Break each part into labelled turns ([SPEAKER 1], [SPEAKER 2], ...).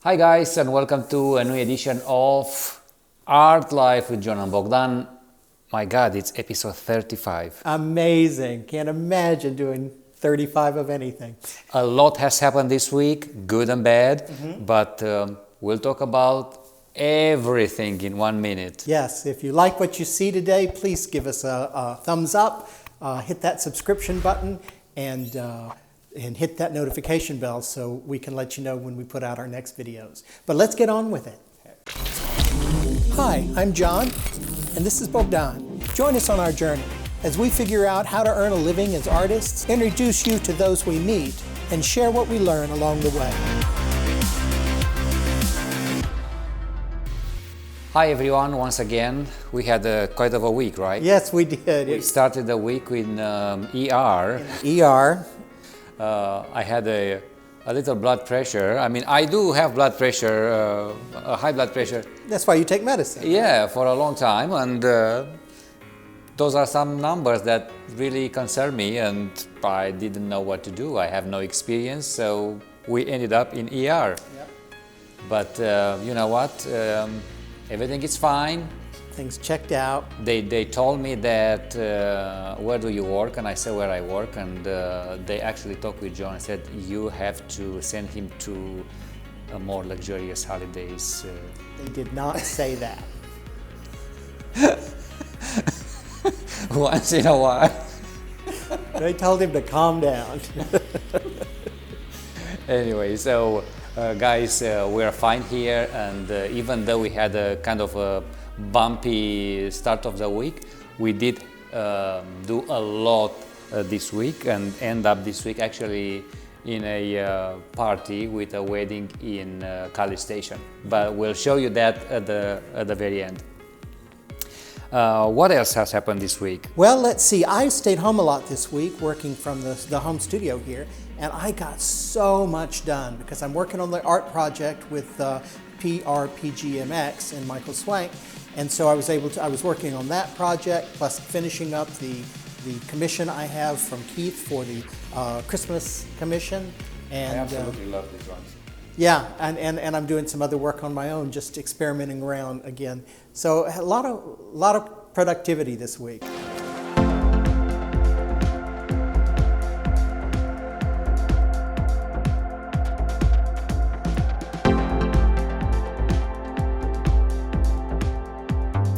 [SPEAKER 1] Hi guys, and welcome to a new edition of Art Life with John and Bogdan. My God, it's episode 35.
[SPEAKER 2] Amazing. Can't imagine doing 35 of anything.
[SPEAKER 1] A lot has happened this week, good and bad, but we'll talk about everything in 1 minute.
[SPEAKER 2] Yes, if you like what you see today, please give us a thumbs up, hit that subscription button, and hit that notification bell so we can let you know when we put out our next videos. But let's get on with it. Hi, I'm John, and this is Bogdan. Join us on our journey as we figure out how to earn a living as artists, introduce you to those we meet, and share what we learn along the way.
[SPEAKER 1] Hi everyone, once again. We had quite of a week, right?
[SPEAKER 2] Yes, we did.
[SPEAKER 1] We started the week in ER.
[SPEAKER 2] ER.
[SPEAKER 1] I had a little blood pressure. I mean, I do have blood pressure, a high blood pressure.
[SPEAKER 2] That's why you take medicine.
[SPEAKER 1] Yeah, for a long time, and those are some numbers that really concern me, and I didn't know what to do. I have no experience, so we ended up in ER.
[SPEAKER 2] Yep.
[SPEAKER 1] But you know what? Everything is fine.
[SPEAKER 2] Things checked out.
[SPEAKER 1] They told me that where do you work, and I said where I work, and they actually talked with John and said you have to send him to a more luxurious holidays.
[SPEAKER 2] They did not say that.
[SPEAKER 1] Once in a while.
[SPEAKER 2] They told him to calm down.
[SPEAKER 1] Anyway, so guys, we're fine here, and even though we had a kind of a bumpy start of the week, we did do a lot this week, and end up this week actually in a party with a wedding in College Station. But we'll show you that at the very end. What else has happened this week?
[SPEAKER 2] Well, let's see. I stayed home a lot this week working from the home studio here, and I got so much done because I'm working on the art project with PRPGMX and Michael Swank. And so I was working on that project, plus finishing up the commission I have from Keith for the Christmas commission. And,
[SPEAKER 1] I absolutely love these ones.
[SPEAKER 2] Yeah, and I'm doing some other work on my own, just experimenting around again. So a lot of productivity this week.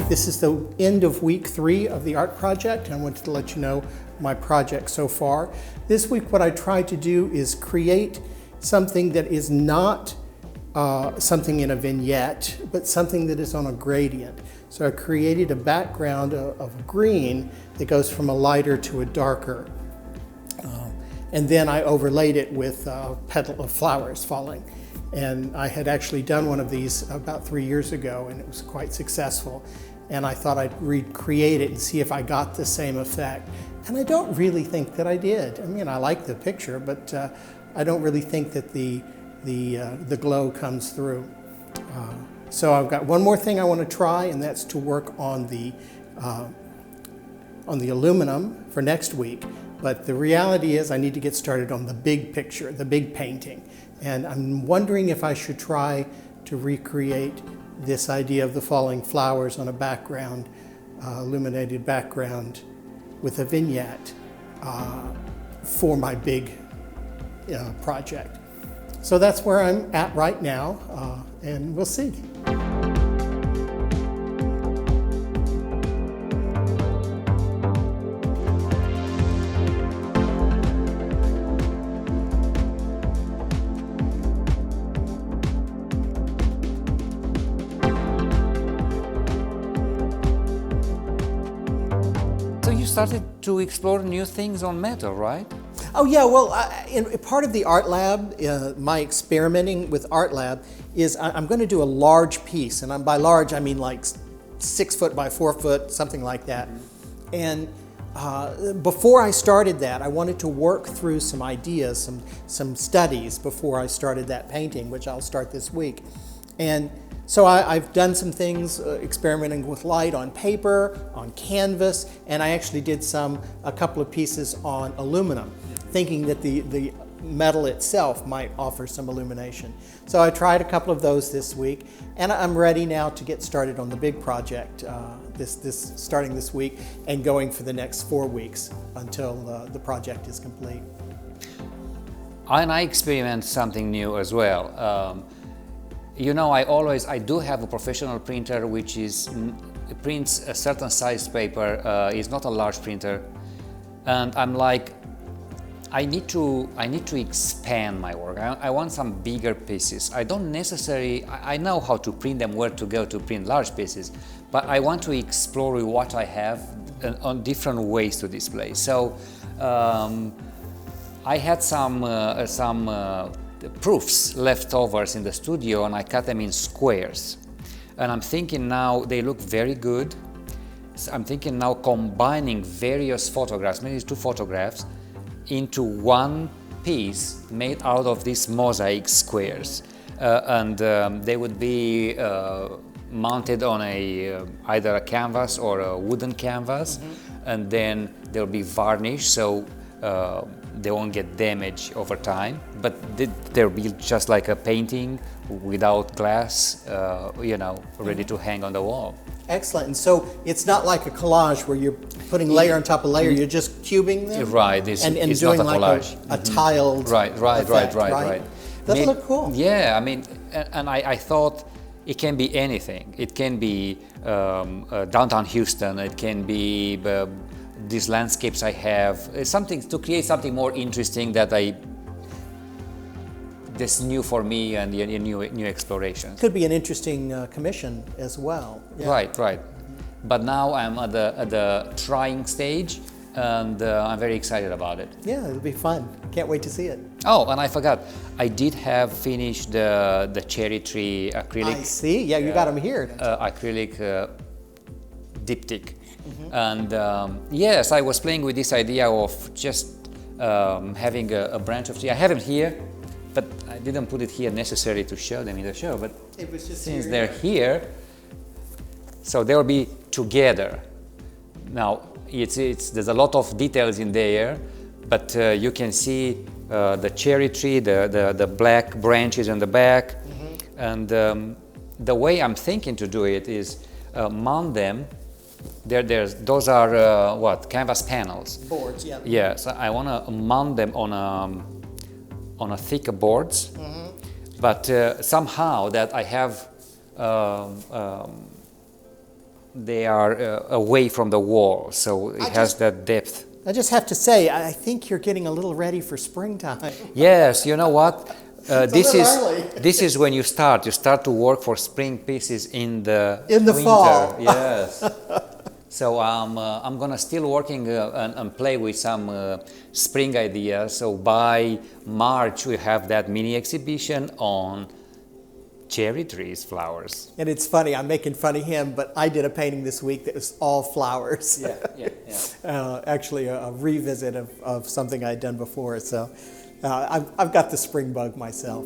[SPEAKER 2] This is the end of week 3 of the art project, and I wanted to let you know my project so far. This week what I tried to do is create something that is not something in a vignette, but something that is on a gradient. So I created a background of green that goes from a lighter to a darker. And then I overlaid it with petal of flowers falling. And I had actually done one of these about 3 years ago, and it was quite successful. And I thought I'd recreate it and see if I got the same effect. And I don't really think that I did. I mean, I like the picture, but I don't really think that the glow comes through. So I've got one more thing I want to try, and that's to work on the aluminum for next week. But the reality is I need to get started on the big picture, the big painting. And I'm wondering if I should try to recreate this idea of the falling flowers on a background, illuminated background with a vignette for my big project. So that's where I'm at right now, and we'll see.
[SPEAKER 1] You started to explore new things on metal, right?
[SPEAKER 2] Oh yeah, well, in part of the art lab, my experimenting with art lab is I'm going to do a large piece, and by large I mean like 6 foot by 4 foot, something like that. And before I started that, I wanted to work through some ideas, some studies before I started that painting, which I'll start this week. And so I've done some things experimenting with light on paper, on canvas, and I actually did a couple of pieces on aluminum, thinking that the metal itself might offer some illumination. So I tried a couple of those this week, and I'm ready now to get started on the big project starting this week and going for the next 4 weeks until the project is complete.
[SPEAKER 1] And I experiment something new as well. You know, I do have a professional printer which prints a certain size paper. It's not a large printer, and I'm like, I need to expand my work. I want some bigger pieces. I don't necessarily, I know how to print them, where to go to print large pieces, but I want to explore with what I have on different ways to display. So I had some proofs leftovers in the studio, and I cut them in squares. And I'm thinking now they look very good. So I'm thinking now combining various photographs, maybe 2 photographs, into one piece made out of these mosaic squares, and they would be mounted on either a canvas or a wooden canvas, and then they'll be varnished so they won't get damaged over time, but they'll be just like a painting without glass, you know, ready to hang on the wall.
[SPEAKER 2] Excellent. And so it's not like a collage where you're putting layer on top of layer, you're just cubing them?
[SPEAKER 1] Right,
[SPEAKER 2] and
[SPEAKER 1] it's
[SPEAKER 2] doing
[SPEAKER 1] not a
[SPEAKER 2] like
[SPEAKER 1] collage.
[SPEAKER 2] a tiled
[SPEAKER 1] Right.
[SPEAKER 2] effect, That'll look cool.
[SPEAKER 1] Yeah, I mean, and I thought it can be anything. It can be downtown Houston, it can be these landscapes I have. It's something to create something more interesting that's new for me and new explorations.
[SPEAKER 2] Could be an interesting commission as well. Yeah.
[SPEAKER 1] Right. But now I'm at the trying stage, and I'm very excited about it.
[SPEAKER 2] Yeah, it'll be fun. Can't wait to see it.
[SPEAKER 1] Oh, and I forgot, I did have finished the cherry tree acrylic.
[SPEAKER 2] I see. Yeah, you got them here.
[SPEAKER 1] Acrylic diptych. And yes, I was playing with this idea of just having a branch of tree. I have them here, but I didn't put it here necessarily to show them in the show. But
[SPEAKER 2] It was just
[SPEAKER 1] since
[SPEAKER 2] here.
[SPEAKER 1] they're here, so they'll be together. Now, there's a lot of details in there, but you can see the cherry tree, the black branches in the back, and the way I'm thinking to do it is mount them. Those are what, canvas panels?
[SPEAKER 2] Boards, yeah.
[SPEAKER 1] Yes, I want to mount them on a thicker boards, but somehow that I have they are away from the wall, so it has that depth.
[SPEAKER 2] I just have to say, I think you're getting a little ready for springtime.
[SPEAKER 1] Yes, you know what?
[SPEAKER 2] This
[SPEAKER 1] is when you start to work for spring pieces in the winter.
[SPEAKER 2] fall.
[SPEAKER 1] Yes. So I'm gonna still working and play with some spring ideas. So by March we have that mini exhibition on cherry trees, flowers.
[SPEAKER 2] And it's funny, I'm making fun of him, but I did a painting this week that was all flowers.
[SPEAKER 1] Yeah.
[SPEAKER 2] Actually, a revisit of something I'd done before. So I've got the spring bug myself.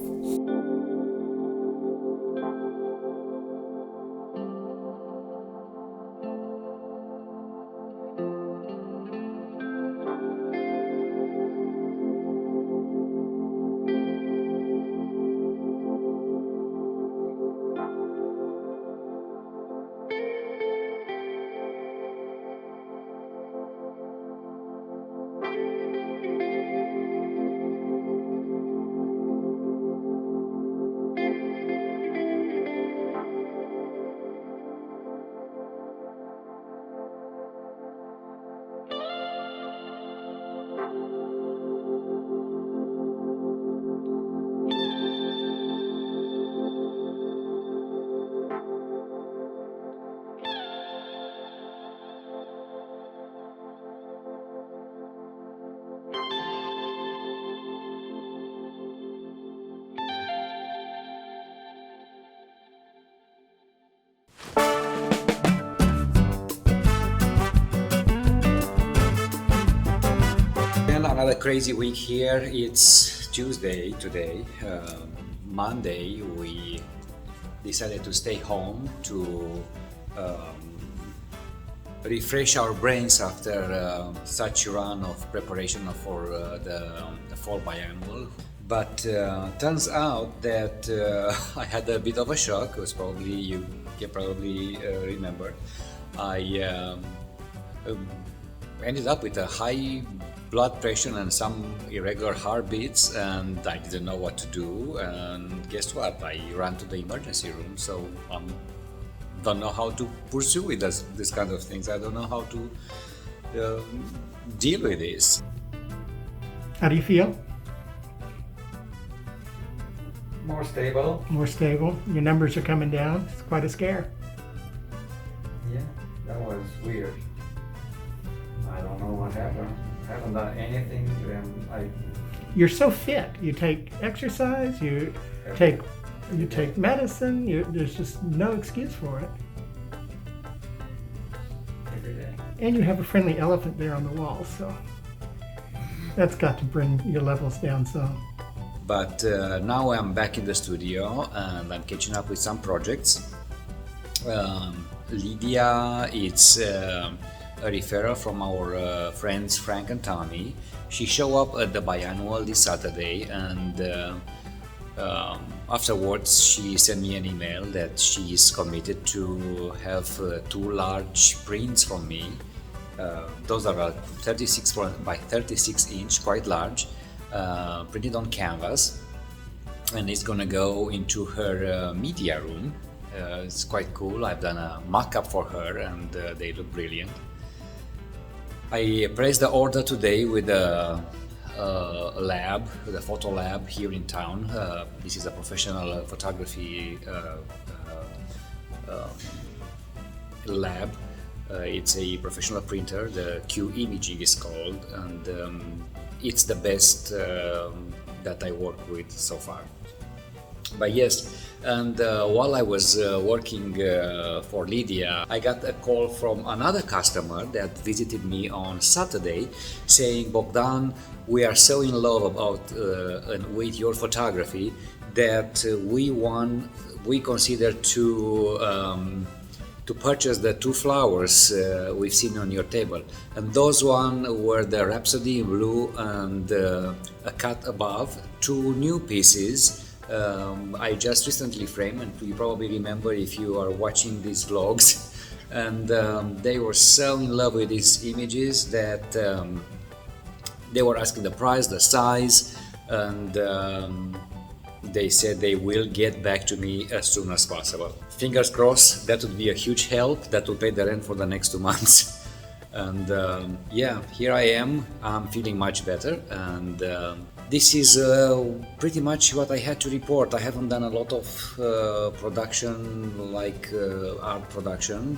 [SPEAKER 1] Another crazy week here. It's Tuesday today. Monday we decided to stay home to
[SPEAKER 3] refresh our brains after such a run of preparation for the fall biannual. But turns out that I had a bit of a shock, because probably you can probably remember. I ended up with a high blood pressure and some irregular heartbeats, and I didn't know what to do. And guess what? I ran to the emergency room. So don't know how to pursue with this kind of things. I don't know how to deal with this.
[SPEAKER 2] How do you feel?
[SPEAKER 3] More stable.
[SPEAKER 2] More stable. Your numbers are coming down. It's quite a scare.
[SPEAKER 3] Yeah, that was weird. I don't know what happened. I haven't done anything.
[SPEAKER 2] You're so fit. You take exercise. You take medicine. There's just no excuse for it.
[SPEAKER 3] Every day.
[SPEAKER 2] And you have a friendly elephant there on the wall, so that's got to bring your levels down some.
[SPEAKER 3] But now I'm back in the studio and I'm catching up with some projects. Lydia, it's a referral from our friends Frank and Tommy. She showed up at the biannual this Saturday, and afterwards she sent me an email that she is committed to have 2 large prints from me. Those are 36 by 36 inch, quite large, printed on canvas, and it's gonna go into her media room. It's quite cool. I've done a mock-up for her, and they look brilliant. I placed the order today with a lab, the photo lab here in town. This is a professional photography lab. It's a professional printer, the Q Imaging is called, and it's the best that I work with so far. But yes, and while I was working for Lydia, I got a call from another customer that visited me on Saturday, saying, "Bogdan, we are so in love with your photography that we consider to purchase the 2 flowers we've seen on your table." And those were the Rhapsody in Blue and a cut above, 2 new pieces. I just recently framed, and you probably remember if you are watching these vlogs, and they were so in love with these images that they were asking the price, the size, and they said they will get back to me as soon as possible. Fingers crossed, that would be a huge help. That will pay the rent for the next 2 months. And yeah, here I am. I'm feeling much better, and this is pretty much what I had to report. I haven't done a lot of production, like art production,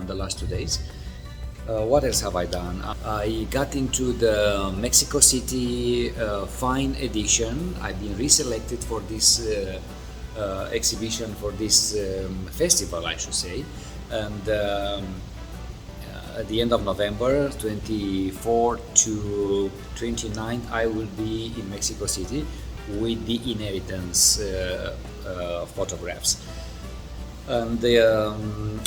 [SPEAKER 3] the last 2 days. What else have I done? I got into the Mexico City Fine Edition. I've been reselected for this exhibition, for this festival, I should say. And at the end of November, 24 to 29, I will be in Mexico City with the Inheritance photographs. And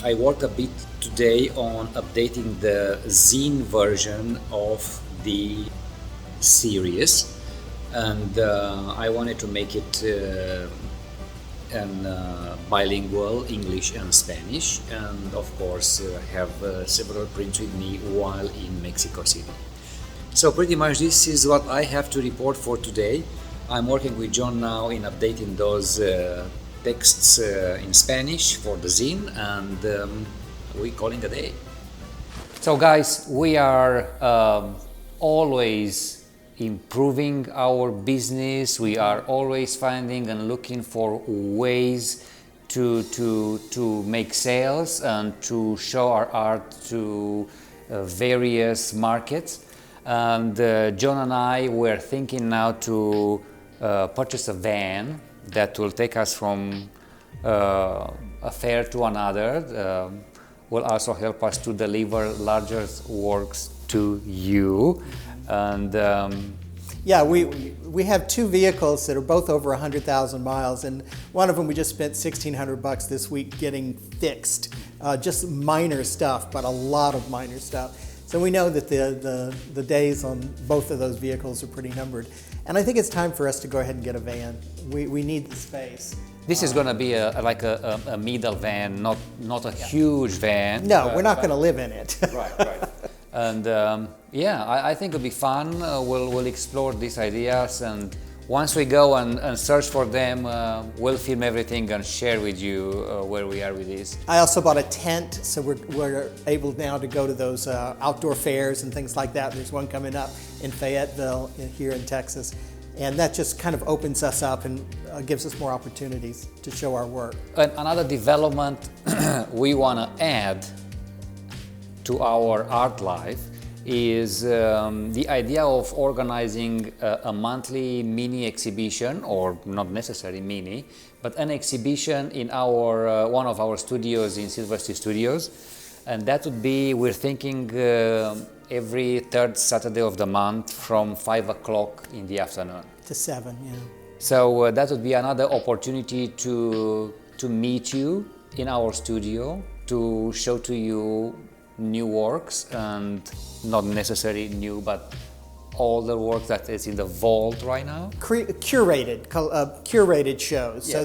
[SPEAKER 3] I worked a bit today on updating the zine version of the series, and I wanted to make it bilingual, English and Spanish, and of course have several prints with me while in Mexico City. So pretty much this is what I have to report for today. I'm working with John now in updating those texts in Spanish for the zine, and we calling it a day.
[SPEAKER 1] So guys, we are always improving our business. We are always finding and looking for ways to make sales and to show our art to various markets. And John and I were thinking now to purchase a van that will take us from a fair to another. Will also help us to deliver larger works to you. And
[SPEAKER 2] Yeah, we have two vehicles that are both over 100,000 miles, and one of them we just spent $1,600 this week getting fixed. Just minor stuff, but a lot of minor stuff. So we know that the days on both of those vehicles are pretty numbered. And I think it's time for us to go ahead and get a van. We need the space.
[SPEAKER 1] This is going to be like a middle van, not a huge van.
[SPEAKER 2] No, we're not going to live in it.
[SPEAKER 1] Right. And yeah, I think it'll be fun. We'll explore these ideas, and once we go and search for them, we'll film everything and share with you where we are with this.
[SPEAKER 2] I also bought a tent, so we're able now to go to those outdoor fairs and things like that. There's one coming up in Fayetteville here in Texas. And that just kind of opens us up and gives us more opportunities to show our work.
[SPEAKER 1] And another development we want to add to our art life is the idea of organizing a monthly mini exhibition, or not necessarily mini, but an exhibition in our one of our studios in Silver City Studios. And that would be, we're thinking every third Saturday of the month from 5 o'clock in the afternoon.
[SPEAKER 2] To 7, yeah.
[SPEAKER 1] So that would be another opportunity to meet you in our studio, to show to you new works, and not necessarily new, but all the work that is in the vault right now. Curated
[SPEAKER 2] shows,
[SPEAKER 1] yes.
[SPEAKER 2] So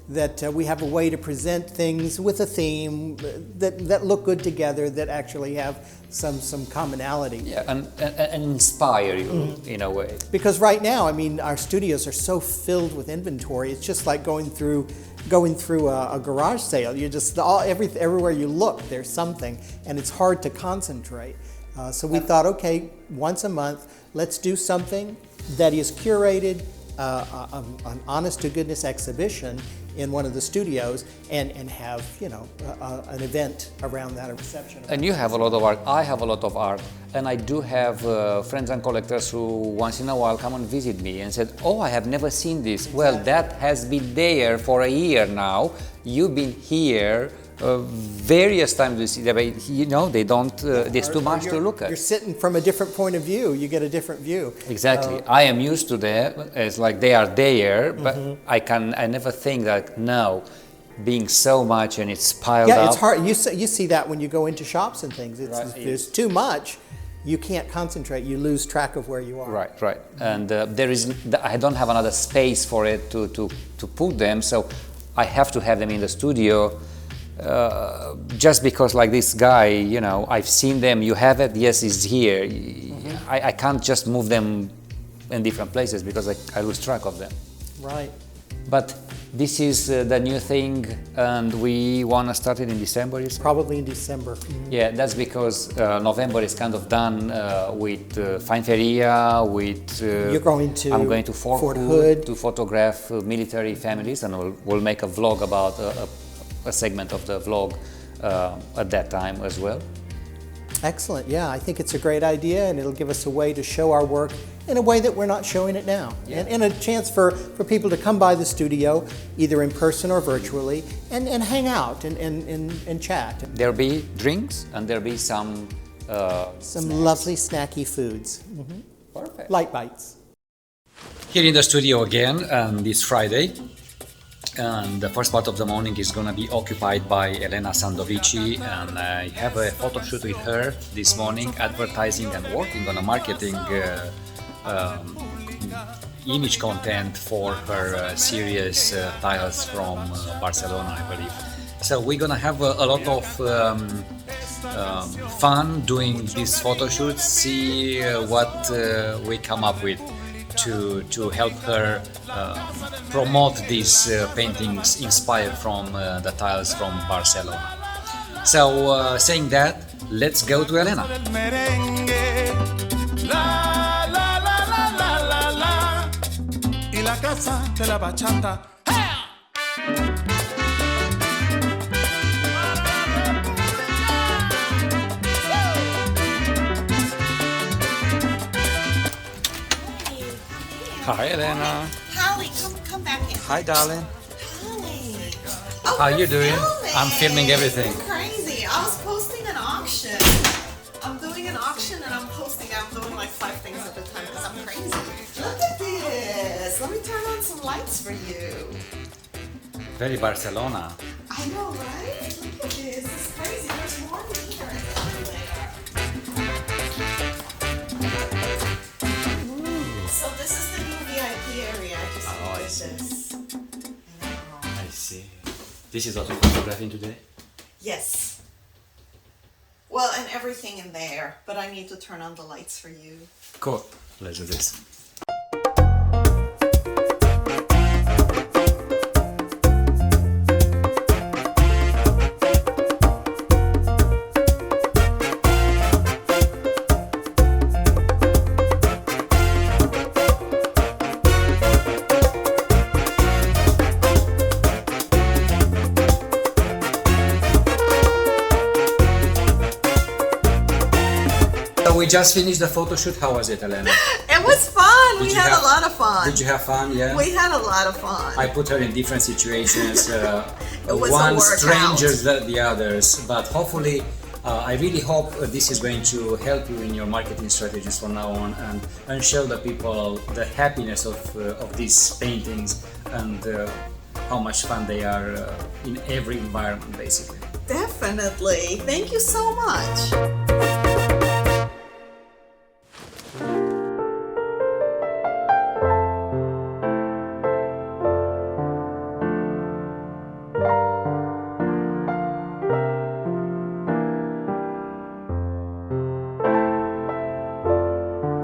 [SPEAKER 2] that we have a way to present things with a theme that look good together, that actually have some commonality.
[SPEAKER 1] Yeah, and inspire you in a way.
[SPEAKER 2] Because right now, I mean, our studios are so filled with inventory. It's just like going through a garage sale. You just everywhere you look, there's something, and it's hard to concentrate. So we thought, okay, once a month, let's do something that is curated, an honest-to-goodness exhibition in one of the studios, and have, you know, an event around that, a reception.
[SPEAKER 1] And you have a lot of art, I have a lot of art, and I do have friends and collectors who once in a while come and visit me and said, oh, I have never seen this. Exactly. Well, that has been there for a year now. You've been here various times to see them. You know, they don't, there's too much to look at.
[SPEAKER 2] You're sitting from a different point of view. You get a different view.
[SPEAKER 1] Exactly. I am used to that. It's like they are there, but I never think that, no, being so much and it's piled up.
[SPEAKER 2] Yeah, it's hard. You see that when you go into shops and things. There's too much. You can't concentrate. You lose track of where you are.
[SPEAKER 1] Right. And I don't have another space for it to put them, so I have to have them in the studio. Just because, like this guy, you know, I've seen them, you have it, yes, it's here. I can't just move them in different places because I lose track of them.
[SPEAKER 2] Right.
[SPEAKER 1] But this is the new thing, and we want to start it in December, you said?
[SPEAKER 2] Probably in December.
[SPEAKER 1] Yeah, that's because November is kind of done with Fine Feria, with...
[SPEAKER 2] You're going to...
[SPEAKER 1] I'm going to Fort Hood to photograph military families, and we'll make a vlog about a segment of the vlog at that time as well.
[SPEAKER 2] Excellent. Yeah, I think it's a great idea, and it'll give us a way to show our work in a way that we're not showing it now. Yeah. And a chance for people to come by the studio, either in person or virtually, and hang out and chat.
[SPEAKER 1] There'll be drinks, and there'll be some
[SPEAKER 2] lovely snacky foods.
[SPEAKER 1] Perfect.
[SPEAKER 2] Light bites.
[SPEAKER 3] Here in the studio again, this Friday. And the first part of the morning is going to be occupied by Elena Sandovici, and I have a photo shoot with her this morning, advertising and working on a marketing image content for her series tiles from Barcelona, I believe. So we're going to have a lot of fun doing these photo shoots, see what we come up with to help her promote these paintings inspired from the tiles from Barcelona. So saying that, let's go to Elena. Hi, Elena.
[SPEAKER 4] Holly, come back in.
[SPEAKER 3] Hi, darling.
[SPEAKER 4] Holly. Oh,
[SPEAKER 3] How
[SPEAKER 4] you're
[SPEAKER 3] you doing?
[SPEAKER 4] filming.
[SPEAKER 3] I'm filming everything.
[SPEAKER 4] Crazy. I was posting an auction. I'm doing an auction and I'm doing like 5 things at a time because I'm crazy. for you.
[SPEAKER 3] Very Barcelona.
[SPEAKER 4] I know, right? Look at this. It's crazy. There's more in here everywhere. So this is the new VIP area. I just
[SPEAKER 3] Oh, I
[SPEAKER 4] did
[SPEAKER 3] see.
[SPEAKER 4] this. I know.
[SPEAKER 3] I see. This is also photographing today?
[SPEAKER 4] Yes. Well, and everything in there, but I need to turn on the lights for you.
[SPEAKER 3] Cool. Let's do this. So we just finished the photo shoot. How was it, Elena?
[SPEAKER 4] It was fun.
[SPEAKER 3] Did
[SPEAKER 4] We
[SPEAKER 3] you
[SPEAKER 4] had
[SPEAKER 3] have-
[SPEAKER 4] a lot of fun.
[SPEAKER 3] Did you have fun? Yeah.
[SPEAKER 4] We had a lot of fun.
[SPEAKER 3] I put her in different situations.
[SPEAKER 4] It was a
[SPEAKER 3] One
[SPEAKER 4] workout.
[SPEAKER 3] strangers than the others, but hopefully, I really hope this is going to help you in your marketing strategies from now on, and show the people the happiness of these paintings and how much fun they are in every environment, basically.
[SPEAKER 4] Definitely. Thank you so much.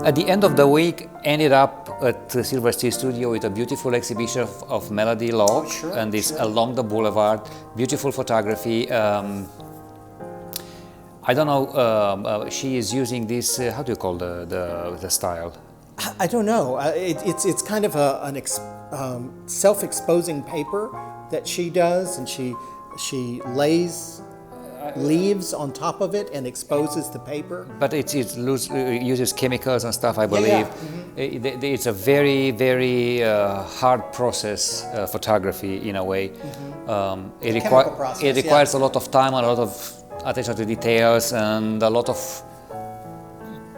[SPEAKER 1] At the end of the week, ended up at the Silver Steel Studio with a beautiful exhibition of Melody Lodge,
[SPEAKER 2] Sure,
[SPEAKER 1] and this
[SPEAKER 2] sure.
[SPEAKER 1] along the boulevard, beautiful photography. I don't know. She is using this. How do you call the style?
[SPEAKER 2] I don't know. It's kind of self-exposing paper that she does, and she lays leaves on top of it and exposes the paper.
[SPEAKER 1] But it uses chemicals and stuff, I
[SPEAKER 2] Yeah,
[SPEAKER 1] believe.
[SPEAKER 2] yeah.
[SPEAKER 1] It's a very, very hard process, photography in a way.
[SPEAKER 2] chemical process,
[SPEAKER 1] it requires a lot of time, a lot of attention to details, and a lot of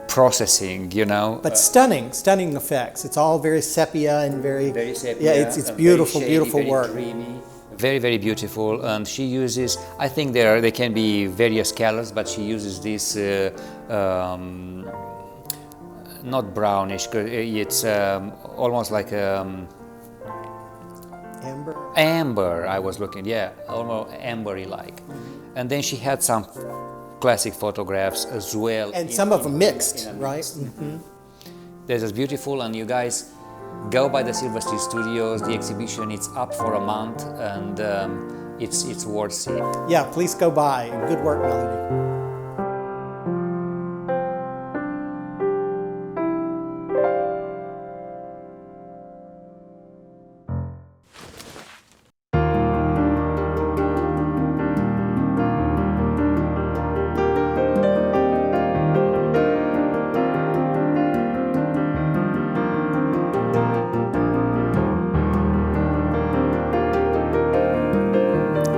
[SPEAKER 1] processing, you know.
[SPEAKER 2] But stunning effects. It's all very sepia and very
[SPEAKER 1] sepia,
[SPEAKER 2] yeah. It's
[SPEAKER 1] and
[SPEAKER 2] beautiful,
[SPEAKER 1] very shady,
[SPEAKER 2] beautiful
[SPEAKER 1] very
[SPEAKER 2] work.
[SPEAKER 1] dreamy, very, very beautiful. And she uses, I think there can be various colors, but she uses this not brownish. It's almost like
[SPEAKER 2] Amber.
[SPEAKER 1] amber. I was looking, yeah, almost ambery like. And then she had some classic photographs as well.
[SPEAKER 2] And some of them mixed, right? Mm-hmm.
[SPEAKER 1] This is beautiful, and you guys go by the Silver Steel Studios. The exhibition it's up for a month, and it's worth seeing.
[SPEAKER 2] Yeah, please go by. Good work, Melody.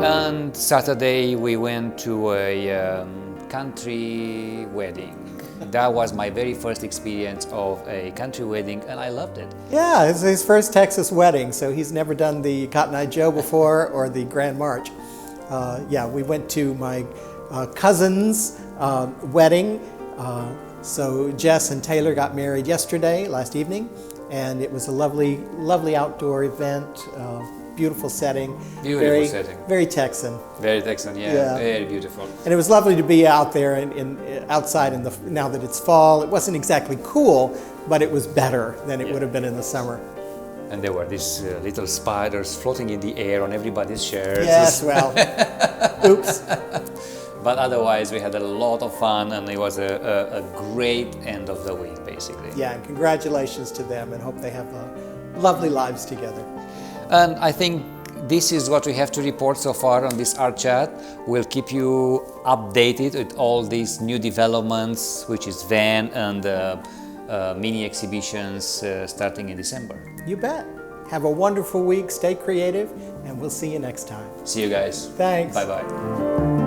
[SPEAKER 1] And Saturday we went to a country wedding. That was my very first experience of a country wedding, and I loved it.
[SPEAKER 2] Yeah, it's his first Texas wedding, so he's never done the Cotton Eye Joe before or the Grand March. Yeah, we went to my cousin's wedding. So Jess and Taylor got married yesterday, last evening, and it was a lovely outdoor event. Beautiful setting.
[SPEAKER 1] Beautiful setting.
[SPEAKER 2] Very Texan.
[SPEAKER 1] Very Texan, yeah,
[SPEAKER 2] Yeah.
[SPEAKER 1] very beautiful.
[SPEAKER 2] And it was lovely to be out there outside now that it's fall. It wasn't exactly cool, but it was better than it would have been in the summer.
[SPEAKER 1] And there were these little spiders floating in the air on everybody's shirts.
[SPEAKER 2] Yes, well, oops.
[SPEAKER 1] But otherwise, we had a lot of fun, and it was a great end of the week, basically.
[SPEAKER 2] Yeah, and congratulations to them, and hope they have lovely lives together.
[SPEAKER 1] And I think this is what we have to report so far on this art chat. We'll keep you updated with all these new developments, which is van and mini exhibitions starting in December.
[SPEAKER 2] You bet. Have a wonderful week, stay creative, and we'll see you next time.
[SPEAKER 1] See you guys.
[SPEAKER 2] Thanks.
[SPEAKER 1] Bye-bye.